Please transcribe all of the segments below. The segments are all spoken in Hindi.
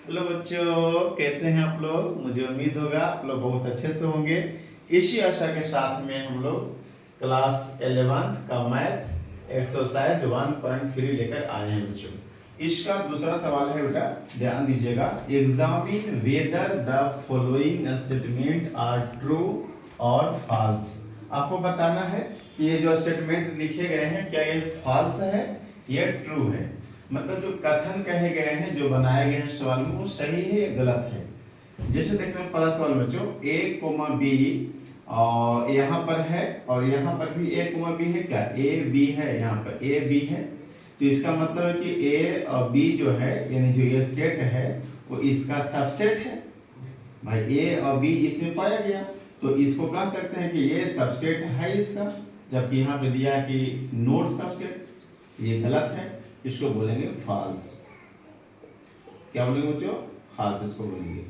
हेलो बच्चों, कैसे हैं आप लोग। मुझे उम्मीद होगा आप लोग बहुत अच्छे से होंगे। इसी आशा के साथ में हम लोग क्लास 11 का मैथ एक्सरसाइज 1.3 लेकर आए हैं बच्चों। इसका दूसरा सवाल है बेटा, ध्यान दीजिएगा। Examine whether the following statement are true और फॉल्स। आपको बताना है कि ये जो स्टेटमेंट लिखे गए हैं क्या ये फॉल्स है या ट्रू है। मतलब जो कथन कहे गए हैं, जो बनाए गए हैं सवाल में, वो सही है या गलत है। जैसे देखते हैं पहला सवाल बच्चों, a कोमा बी और यहाँ पर है और यहाँ पर भी a कोमा बी है। क्या a b है, यहाँ पर a b है। तो इसका मतलब है कि a और b जो है, यानी जो ये सेट है वो इसका सबसेट है। भाई a और b इसमें पाया गया, तो इसको कह सकते हैं कि ये सबसेट है इसका। जबकि यहाँ पे दिया है कि नोट सबसेट, ये गलत है, इसको बोलेंगे फॉल्स। क्या बोलेंगे बच्चों? फॉल्स इसको बोलेंगे।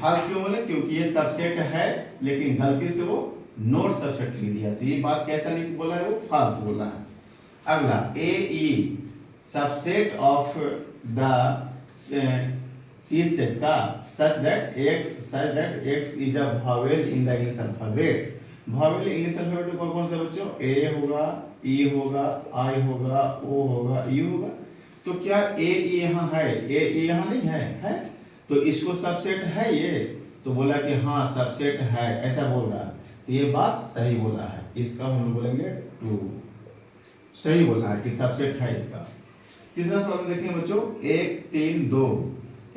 फॉल्स क्यों बोले? क्योंकि ये सबसेट है लेकिन गलती से वो नोट सबसेट लिख दिया, तो ये बात कैसा लिख बोला है? वो फॉल्स बोला है। अगला, ए ई सबसेट ऑफ द इस सेट का such that x is a vowel in the English alphabet। vowel English alphabet में कौन कौन सा बच्चों? ए होगा, ई होगा, आई होगा, ओ होगा, यू होगा। तो क्या ए ई यहाँ है? ए ई यहाँ नहीं है, है? तो इसको सबसेट है ये, तो बोला कि हाँ सबसेट है, ऐसा बोल रहा है। तो ये बात सही बोला है, इसका हम लोग बोलेंगे ट्रू। सही बोला है कि सबसेट है इसका। तीसरा सवाल देखें बच्चों, 1 3 2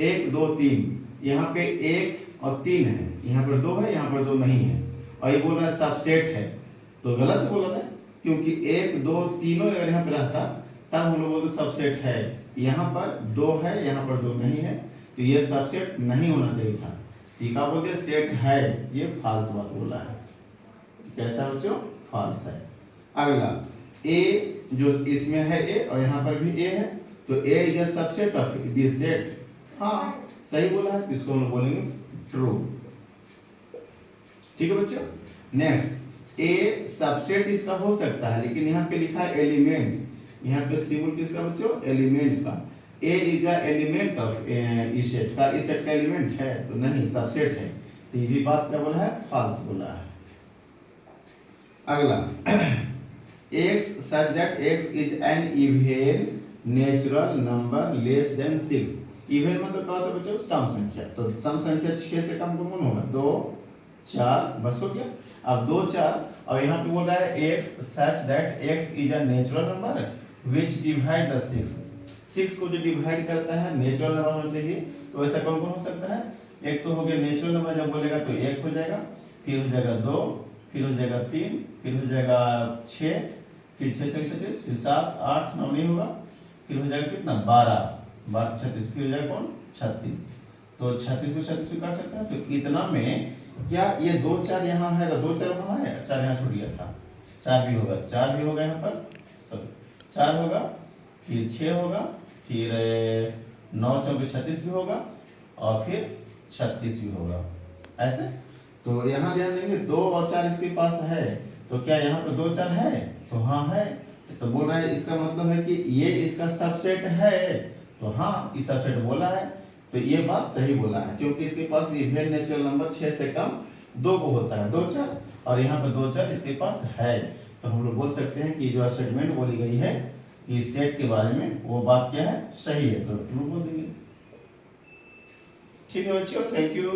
1 2 3, यहाँ पे 1 और 3 है, यहाँ पर 2 है, यहाँ पर 2 नहीं है, और ये बोल रहा है सबसेट है। तो गलत बोला है, क्योंकि 1 2 तीनों अगर यहाँ पे रहता तब हम लोग बोलते सबसेट है। यहाँ पर 2 है, यहाँ पर 2 नहीं है, तो ये सबसेट नहीं होना चाहिए था। ये क्या बोलते हैं? सेट है, ये फॉल्स बात बोला है। कैसा बच्चों? फॉल्स है। अगला, ए जो इसमें है ए और यहाँ पर भी ए है, तो A is a subset of this set. हाँ सही बोला है, इसको हम बोलेंगे ट्रू। ठीक है बच्चों। नेक्स्ट, ए सबसेट इसका हो सकता है, लेकिन यहाँ पे लिखा है एलिमेंट। यहाँ पे सिंबल किसका बच्चों? एलिमेंट का। ए इज अ एलिमेंट ऑफ इस सेट का। इस सेट का एलिमेंट है तो नहीं, सबसेट है। तो ये भी बात क्या बोला है? फॉल्स बोला है। अगला, x such that x is an even natural number less than 6। Even मतलब क्या होता है बच्चों? सम संख्या। तो सम संख्या 6 से कम कौन होगा? 2 4, बस हो गया। अब 2 4 और यहाँ पे बोल रहा है x such that x is a natural number which divide the 6। 6 को जो डिवाइड करता है नेचुरल नंबर होना चाहिए। तो ऐसा कौन कौन हो सकता है? एक तो हो गया नेचुरल नंबर, जब बोलेगा तो 1 हो जाएगा, फिर हो जाएगा 2, फिर हो जाएगा 3, फिर हो जाएगा 6, फिर 6 6 36, फिर 7 8 9 नहीं होगा, फिर हो जाएगा कितना? 12 12 36, फिर हो जाएगा कौन? 36। तो 36 को 36 भी काट सकते हैं। तो इतना में क्या ये 2 4 यहाँ है, तो 2 4 वहाँ है, 4 यहाँ छूट गया था, 4 भी होगा, 4 भी होगा यहाँ पर, सॉरी 4 होगा, फिर 6 होगा, फिर 9 4 36 भी होगा, और फिर 36 भी होगा, ऐसे। तो यहाँ ध्यान देंगे 2 और 4 इसके पास है, तो क्या यहाँ पर 2 4 है? तो हाँ है। तो बोल रहा है इसका मतलब है कि ये इसका सबसेट है, तो हाँ इस सबसेट बोला है। तो ये बात सही बोला है, क्योंकि इसके पास इवन नेचुरल नंबर 6 से कम 2 को होता है, 2 4, और यहाँ पर 2 4 इसके पास है। तो हम लोग बोल सकते हैं कि जो स्टेटमेंट बोली गई है इस सेट के बारे में, वो बात क्या है? सही है, तो ट्रू बोल देंगे। ठीक है बच्चों, थैंक यू।